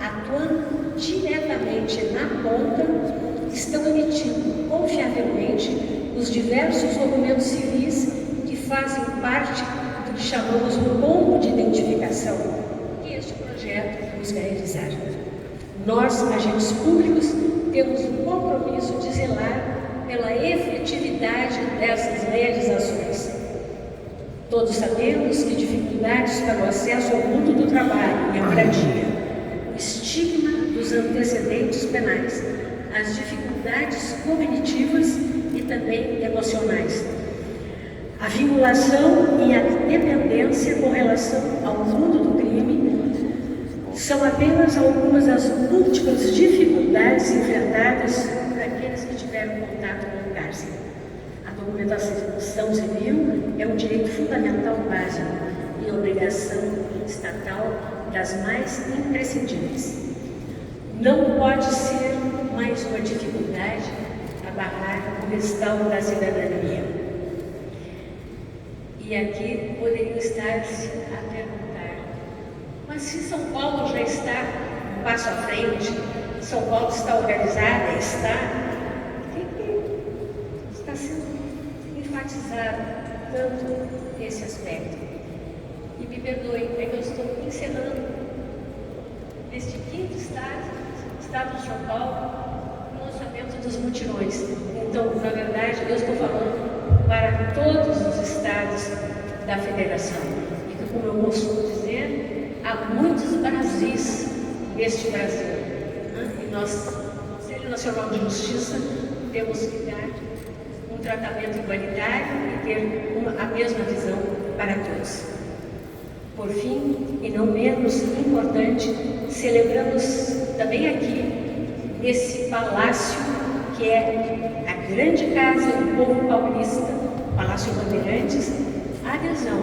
Speaker 4: atuando diretamente na ponta, estão emitindo confiavelmente os diversos documentos civis que fazem parte do que chamamos de combo de identificação que este projeto busca realizar. Nós, agentes públicos, temos o compromisso de zelar pela efetividade dessas realizações. Todos sabemos que dificuldades para o acesso ao mundo do trabalho e à moradia, o estigma dos antecedentes penais, as dificuldades cognitivas e também emocionais. A vinculação e a dependência com relação ao mundo do crime são apenas algumas das múltiplas dificuldades enfrentadas por aqueles que tiveram contato com o cárcere. A documentação civil é um direito fundamental básico e obrigação estatal das mais imprescindíveis. Não pode ser mais uma dificuldade abarrar o restauro da cidadania. E aqui poderiam estar se a perguntar, mas se São Paulo já está um passo à frente, São Paulo está organizada, o que está sendo enfatizado tanto esse aspecto? E me perdoem, é que eu estou encerrando neste quinto estado de São Paulo, o lançamento dos mutirões. Então, na verdade, eu estou falando para todos os estados da federação. E que, como eu costumo dizer, há muitos Brasis neste Brasil. E nós, Conselho Nacional de Justiça, temos que dar um tratamento igualitário e ter a mesma visão para todos. Por fim, e não menos importante, celebramos também aqui, nesse palácio, que é a grande casa do povo paulista, Palácio Bandeirantes, a adesão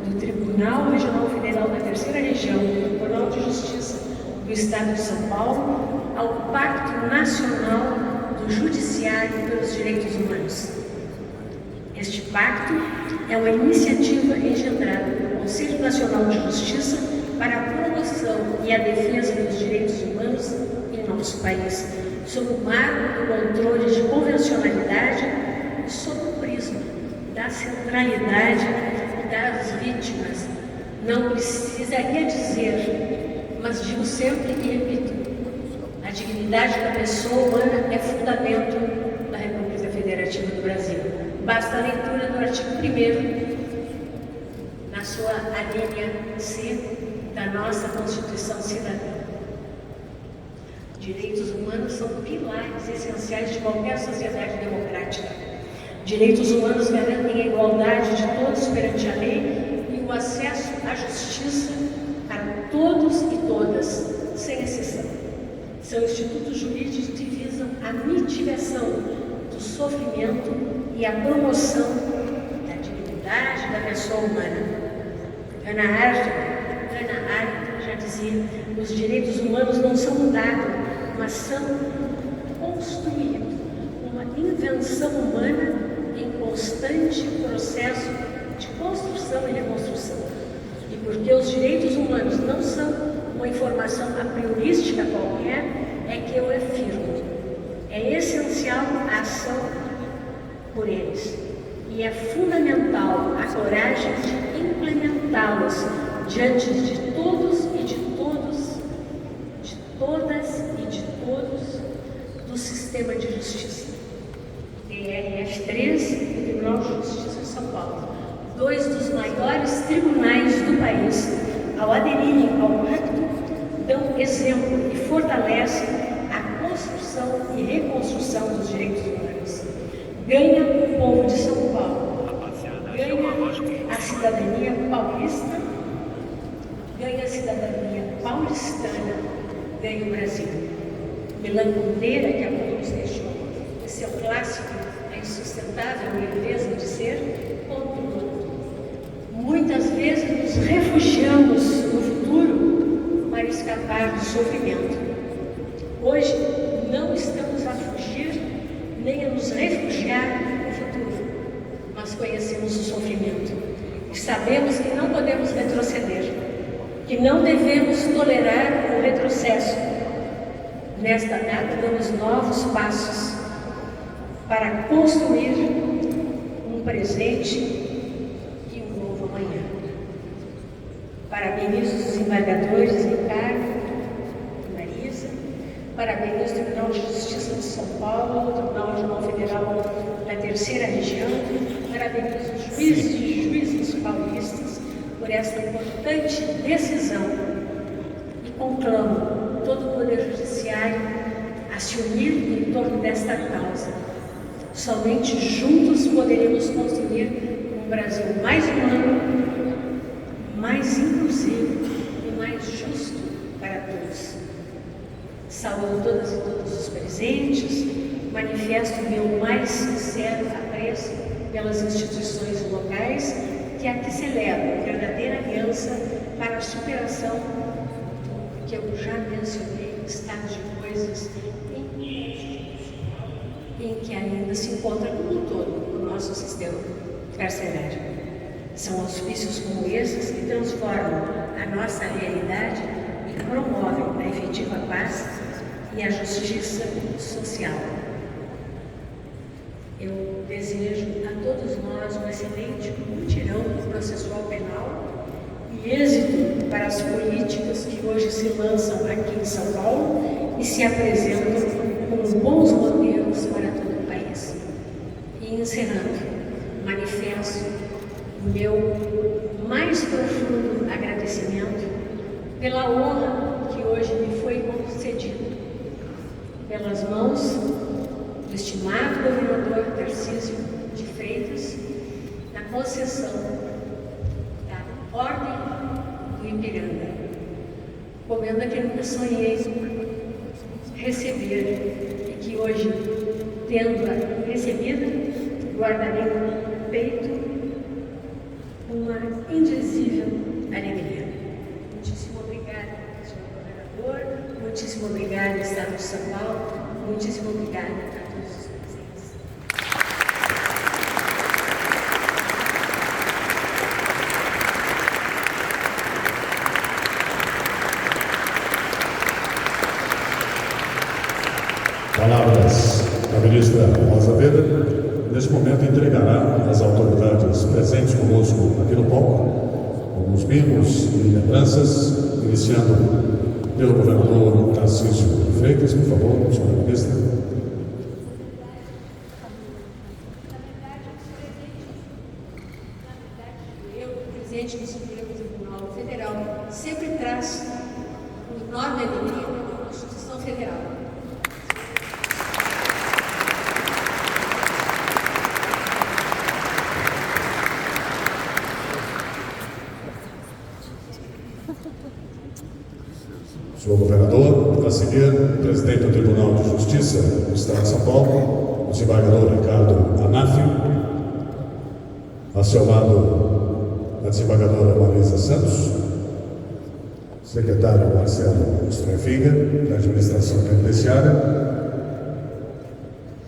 Speaker 4: do Tribunal Regional Federal da Terceira Região do Tribunal de Justiça do Estado de São Paulo ao Pacto Nacional do Judiciário pelos Direitos Humanos. Este pacto é uma iniciativa engendrada pelo Conselho Nacional de Justiça para a promoção e a defesa dos direitos humanos em nosso país, sob o marco do controle de convencionalidade e sob o prisma da centralidade das vítimas. Não precisaria dizer, mas digo sempre e repito, a dignidade da pessoa humana é fundamento da República Federativa do Brasil. Basta a leitura do artigo 1º, na sua alínea C da nossa Constituição Cidadã. Direitos humanos são pilares essenciais de qualquer sociedade democrática. Direitos humanos garantem a igualdade de todos perante a lei e o acesso à justiça para todos e todas, sem exceção. São institutos jurídicos que visam a mitigação do sofrimento e a promoção da dignidade da pessoa humana. Hannah Arendt já dizia, os direitos humanos não são dados, mas são construídos, uma invenção humana em constante processo de construção e reconstrução. E porque os direitos humanos não são uma informação a priorística qualquer, é que eu afirmo, é essencial a ação por eles. E é fundamental a coragem de implementá-los diante de todos e de todos, de todas e de todos do sistema de justiça. TRF3 e Tribunal de Justiça de São Paulo, dois dos maiores tribunais do país, ao aderirem ao pacto, dão exemplo e fortalecem a construção e reconstrução dos direitos humanos. Ganha o povo de São Paulo, ganha a cidadania paulista, ganha a cidadania paulistana, ganha o Brasil. Milan Kundera, que a pouco nos deixou, esse é o clássico, a insustentável leveza de ser, pontuou. Muitas vezes nos refugiamos no futuro para escapar do sofrimento. Hoje não estamos a fugir nem a nos refugiar no futuro, mas conhecemos o sofrimento e sabemos que não podemos retroceder, que não devemos tolerar o retrocesso. Nesta data damos novos passos para construir um presente e um novo amanhã. Parabenizo os desembargadores Ricardo e Marisa, parabenizo o Tribunal de Justiça de São Paulo, o Tribunal Regional Federal da Terceira Região, parabenizo os juízes e juízes paulistas por esta importante decisão e conclamo todo o Poder Judiciário a se unir em torno desta causa. Somente juntos poderemos construir um Brasil mais humano, mais inclusivo e mais justo para todos. Saúdo todas e todos os presentes, manifesto meu mais sincero apreço pelas instituições locais que aqui celebram verdadeira aliança para a superação do que eu já mencionei, estado de coisas em que ainda se encontra como um todo o nosso sistema carcerário. São auspícios como esses que transformam a nossa realidade e promovem a efetiva paz e a justiça social. Eu desejo a todos nós um excelente mutirão processual penal e êxito para as políticas que hoje se lançam aqui em São Paulo e se apresentam como bons modelos para todo o país. E encerrando, manifesto o meu mais profundo agradecimento pela honra que hoje me foi concedida pelas mãos do estimado governador Tarcísio de Freitas, na concessão da Ordem do Ipiranga, comenda que nunca sonhei receber e que hoje, tendo-a recebida, guardarei no peito uma indizível alegria. Muitíssimo obrigada, senhor governador, muitíssimo obrigada, Estado de São Paulo, muitíssimo obrigada a todos os presentes.
Speaker 1: Palavras da ministra Rosa Weber. Neste momento entregará às autoridades presentes conosco aqui no palco alguns mimos e lembranças, iniciando pelo governador Tarcísio de Freitas, por favor, senhora ministra.
Speaker 4: O presidente do Supremo Tribunal Federal sempre traz uma enorme alegria pela Constituição Federal.
Speaker 1: Senhor governador, a seguir, presidente do Tribunal de Justiça do Estado de São Paulo, o desembargador Ricardo Anáfio. A seu lado, a desembargadora Marisa Santos, secretário Marcelo Strenfinger, da Administração Penitenciária,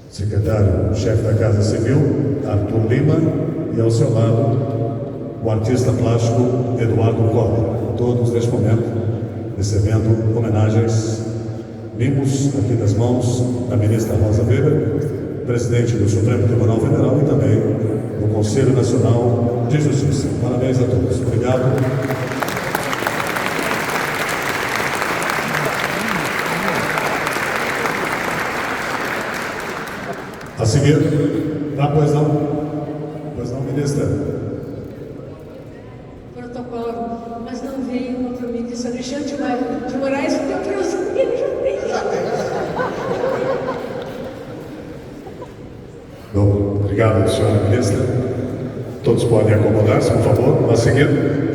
Speaker 1: secretário-chefe da Casa Civil, Arthur Lima, e ao seu lado, o artista plástico Eduardo Costa. Todos, neste momento, recebendo homenagens, mimos aqui das mãos da ministra Rosa Weber, presidente do Supremo Tribunal Federal e também do Conselho Nacional de Justiça. Parabéns a todos. Obrigado. A seguir, pois não, ministra.
Speaker 4: Protocolo, mas não veio o outro ministro Alexandre de Moraes, o teu prazer, ele já tem.
Speaker 1: Bom, obrigado, senhora ministra. Todos podem acomodar-se, por favor. A seguir,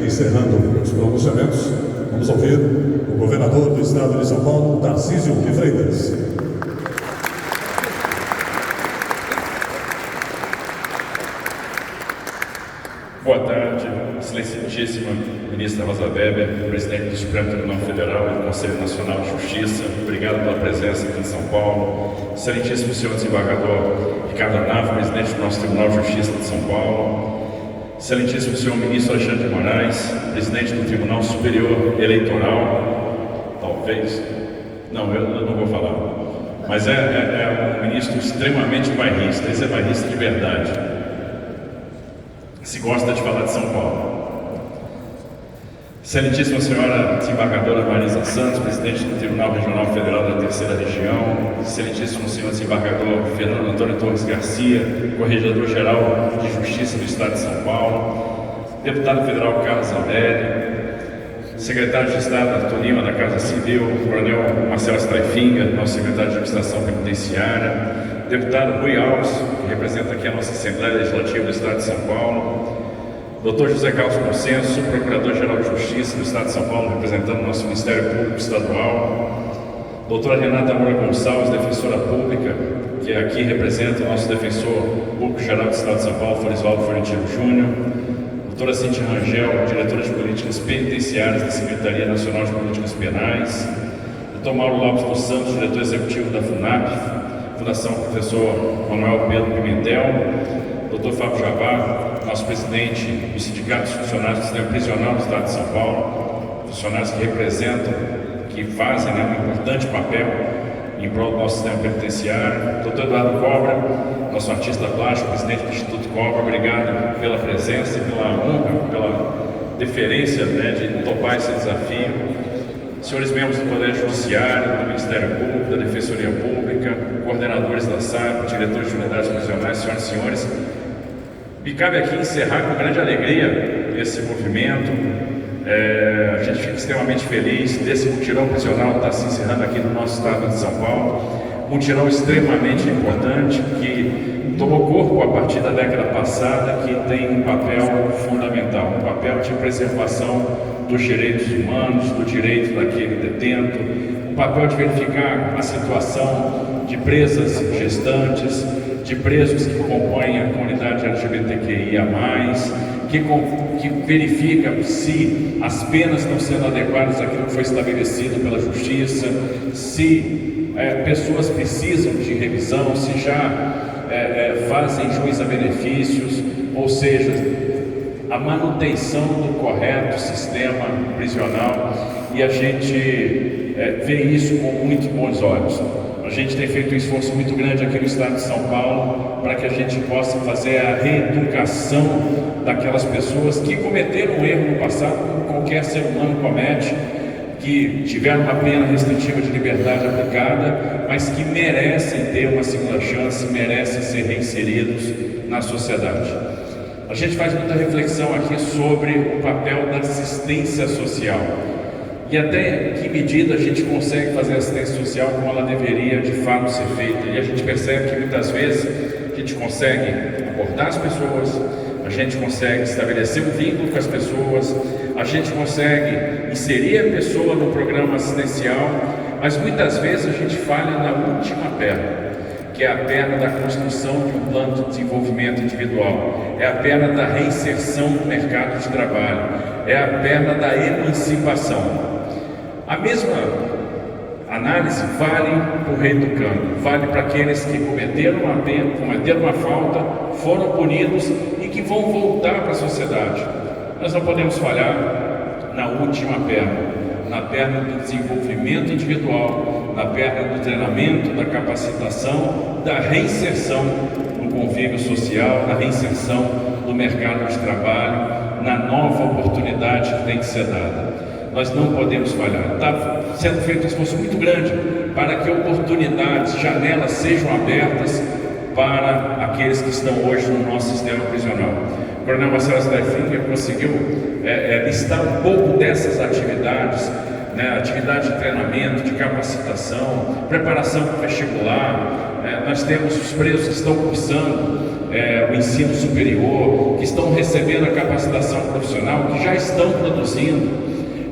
Speaker 1: encerrando os pronunciamentos, vamos ouvir o governador do Estado de São Paulo, Tarcísio de Freitas.
Speaker 5: Boa tarde, excelentíssima ministra Rosa Weber, presidente do Supremo Tribunal Federal e do Conselho Nacional de Justiça. Obrigado pela presença aqui em São Paulo. Excelentíssimo senhor desembargador Ricardo Anáfio, presidente do nosso Tribunal de Justiça de São Paulo. Excelentíssimo senhor ministro Alexandre de Moraes, presidente do Tribunal Superior Eleitoral. Talvez, não, eu não vou falar. Mas é um ministro extremamente bairrista, esse é bairrista de verdade. Se gosta de falar de São Paulo. Excelentíssima senhora desembargadora Marisa Santos, presidente do Tribunal Regional Federal da Terceira Região, excelentíssimo senhor desembargador Fernando Antônio Torres Garcia, corregedor-geral de Justiça do Estado de São Paulo, deputado federal Carlos Aurélio, secretário de Estado Arthur Lima, da Casa Civil, coronel Marcelo Straifinga, nosso secretário de Administração Penitenciária, deputado Rui Alves, que representa aqui a nossa Assembleia Legislativa do Estado de São Paulo, doutor José Carlos Consenso, Procurador-Geral de Justiça do Estado de São Paulo, representando o nosso Ministério Público Estadual, doutora Renata Moura Gonçalves, defensora pública, que aqui representa o nosso defensor público-geral do Estado de São Paulo, Florisvaldo Florentino Júnior, doutora Cíntia Rangel, diretora de Políticas Penitenciárias da Secretaria Nacional de Políticas Penais, doutor Mauro Lopes dos Santos, diretor executivo da FUNAP, Fundação Professor Manuel Pedro Pimentel, doutor Fábio Jabá, nosso presidente do Sindicato dos Funcionários do Sistema Prisional do Estado de São Paulo, funcionários que representam, que fazem um importante papel em prol do nosso sistema penitenciário, doutor Eduardo Cobra, nosso artista plástico, presidente do Instituto Cobra, obrigado pela presença e pela honra, pela deferência de topar esse desafio. Senhores membros do Poder Judiciário, do Ministério Público, da Defensoria Pública, coordenadores da SAP, diretores de unidades prisionais, senhoras e senhores, me cabe aqui encerrar com grande alegria esse movimento. A gente fica extremamente feliz desse mutirão prisional que está se encerrando aqui no nosso estado de São Paulo, mutirão extremamente importante que tomou corpo a partir da década passada, que tem um papel fundamental, um papel de preservação dos direitos humanos, do direito daquele detento, um papel de verificar a situação de presas gestantes, de presos que compõem a comunidade LGBTQIA+, que verifica se as penas estão sendo adequadas àquilo que foi estabelecido pela Justiça, se pessoas precisam de revisão, se já fazem jus a benefícios, ou seja, a manutenção do correto sistema prisional, e a gente vê isso com muito bons olhos. A gente tem feito um esforço muito grande aqui no estado de São Paulo para que a gente possa fazer a reeducação daquelas pessoas que cometeram um erro no passado, como qualquer ser humano comete, que tiveram uma pena restritiva de liberdade aplicada, mas que merecem ter uma segunda chance, merecem ser reinseridos na sociedade. A gente faz muita reflexão aqui sobre o papel da assistência social e até que medida a gente consegue fazer assistência social como ela deveria de fato ser feita. E a gente percebe que muitas vezes a gente consegue abordar as pessoas, a gente consegue estabelecer um vínculo com as pessoas, a gente consegue inserir a pessoa no programa assistencial, mas muitas vezes a gente falha na última perna, que é a perna da construção de um plano de desenvolvimento individual, é a perna da reinserção no mercado de trabalho, é a perna da emancipação. A mesma análise vale para o reeducando, vale para aqueles que cometeram uma pena, cometeram uma falta, foram punidos e que vão voltar para a sociedade. Nós não podemos falhar na última perna, na perna do desenvolvimento individual, na perna do treinamento, da capacitação, da reinserção no convívio social, na reinserção no mercado de trabalho, na nova oportunidade que tem que ser dada. Nós não podemos falhar. Está sendo feito um esforço muito grande para que oportunidades, janelas sejam abertas para aqueles que estão hoje no nosso sistema prisional. O coronel Marcelo Straifinga conseguiu listar um pouco dessas atividades, atividade de treinamento, de capacitação, preparação para o vestibular. Nós temos os presos que estão cursando o ensino superior, que estão recebendo a capacitação profissional, que já estão produzindo.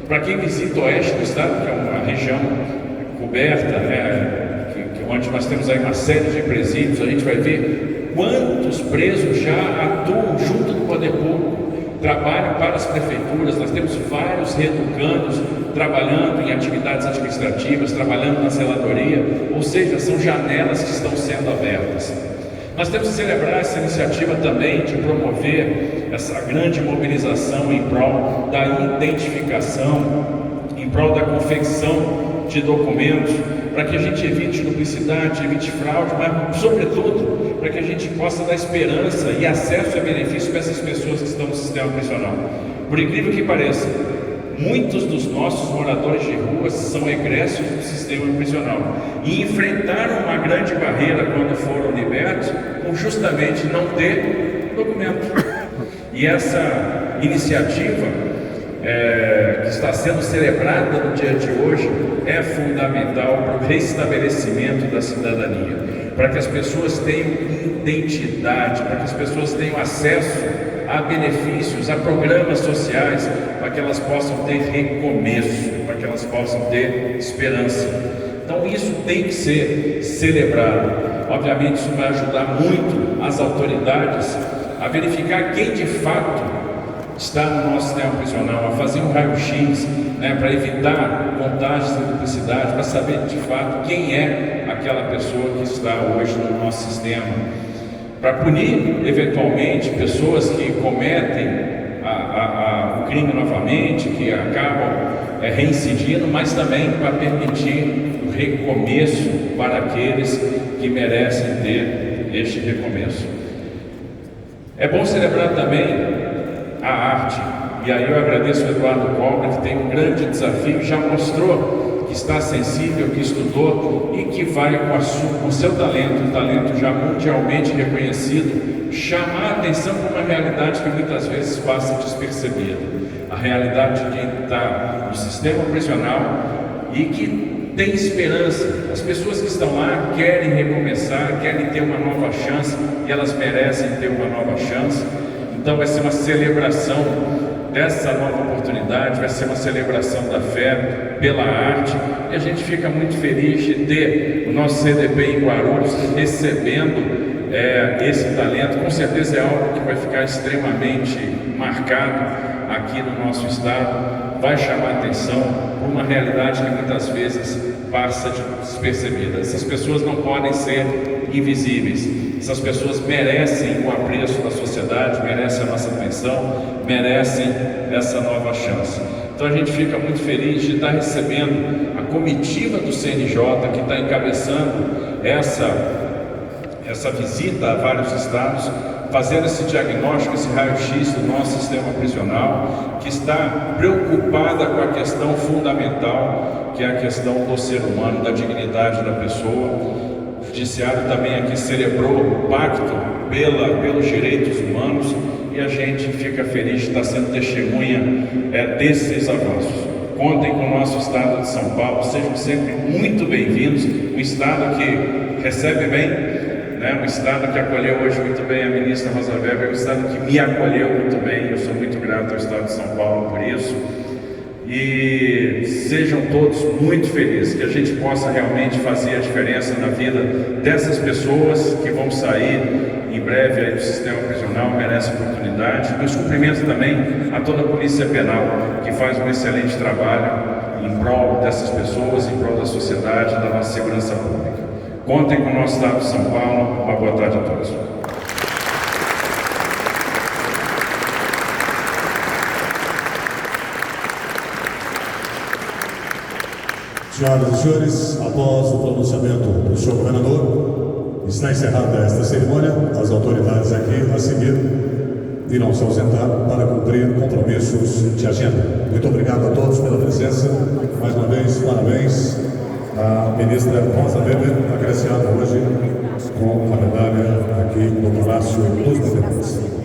Speaker 5: Para quem visita o oeste do estado, que é uma região coberta, onde nós temos aí uma série de presídios, a gente vai ver quantos presos já atuam junto do poder público, trabalham para as prefeituras. Nós temos vários reeducandos trabalhando em atividades administrativas, trabalhando na zeladoria, ou seja, são janelas que estão sendo abertas. Nós temos que celebrar essa iniciativa também de promover essa grande mobilização em prol da identificação, em prol da confecção de documentos, para que a gente evite duplicidade, evite fraude, mas sobretudo para que a gente possa dar esperança e acesso a benefício para essas pessoas que estão no sistema prisional. Por incrível que pareça, muitos dos nossos moradores de ruas são egressos do sistema prisional e enfrentaram uma grande barreira quando foram libertos, por justamente não ter documento. E essa iniciativa que está sendo celebrada no dia de hoje é fundamental para o restabelecimento da cidadania, para que as pessoas tenham identidade, para que as pessoas tenham acesso a benefícios, a programas sociais, para que elas possam ter recomeço, para que elas possam ter esperança. Então isso tem que ser celebrado. Obviamente isso vai ajudar muito as autoridades a verificar quem de fato está no nosso sistema prisional, a fazer um raio-x, para evitar contágios e duplicidade, para saber de fato quem é aquela pessoa que está hoje no nosso sistema, para punir eventualmente pessoas que cometem o crime novamente, que acabam reincidindo, mas também para permitir o recomeço para aqueles que merecem ter este recomeço. É bom celebrar também a arte, e aí eu agradeço o Eduardo Cobra, que tem um grande desafio, já mostrou que está sensível, que estudou e que vai com o seu talento, um talento já mundialmente reconhecido, chamar a atenção para uma realidade que muitas vezes passa despercebida, a realidade de quem está no sistema prisional e que tem esperança. As pessoas que estão lá querem recomeçar, querem ter uma nova chance, e elas merecem ter uma nova chance. Então vai ser uma celebração dessa nova oportunidade, vai ser uma celebração da fé pela arte, e a gente fica muito feliz de ter o nosso CDP em Guarulhos recebendo esse talento. Com certeza é algo que vai ficar extremamente marcado aqui no nosso estado, vai chamar atenção por uma realidade que muitas vezes passa despercebida. Essas pessoas não podem ser invisíveis, essas pessoas merecem o apreço da sociedade, merecem a nossa atenção, merecem essa nova chance. Então a gente fica muito feliz de estar recebendo a comitiva do CNJ, que está encabeçando essa visita a vários estados, fazendo esse diagnóstico, esse raio-x do nosso sistema prisional, que está preocupada com a questão fundamental, que é a questão do ser humano, da dignidade da pessoa. O Judiciário também aqui celebrou o pacto pelos direitos humanos, e a gente fica feliz de estar sendo testemunha desses avanços. Contem com o nosso estado de São Paulo, sejam sempre muito bem-vindos. Um estado que recebe bem, um estado que acolheu hoje muito bem a ministra Rosa Weber, um estado que me acolheu muito bem. Eu sou muito grato ao estado de São Paulo por isso. E sejam todos muito felizes, que a gente possa realmente fazer a diferença na vida dessas pessoas que vão sair em breve aí do sistema prisional, merecem oportunidade. Meus cumprimentos também a toda a Polícia Penal, que faz um excelente trabalho em prol dessas pessoas, em prol da sociedade, da nossa segurança pública. Contem com o nosso estado de São Paulo. Uma boa tarde a todos.
Speaker 1: Senhoras e senhores, após o pronunciamento do senhor governador, está encerrada esta cerimônia. As autoridades aqui a seguir irão se ausentar para cumprir compromissos de agenda. Muito obrigado a todos pela presença. Mais uma vez, parabéns à ministra Rosa Weber, agraciada hoje com a medalha aqui no Palácio dos Bandeirantes.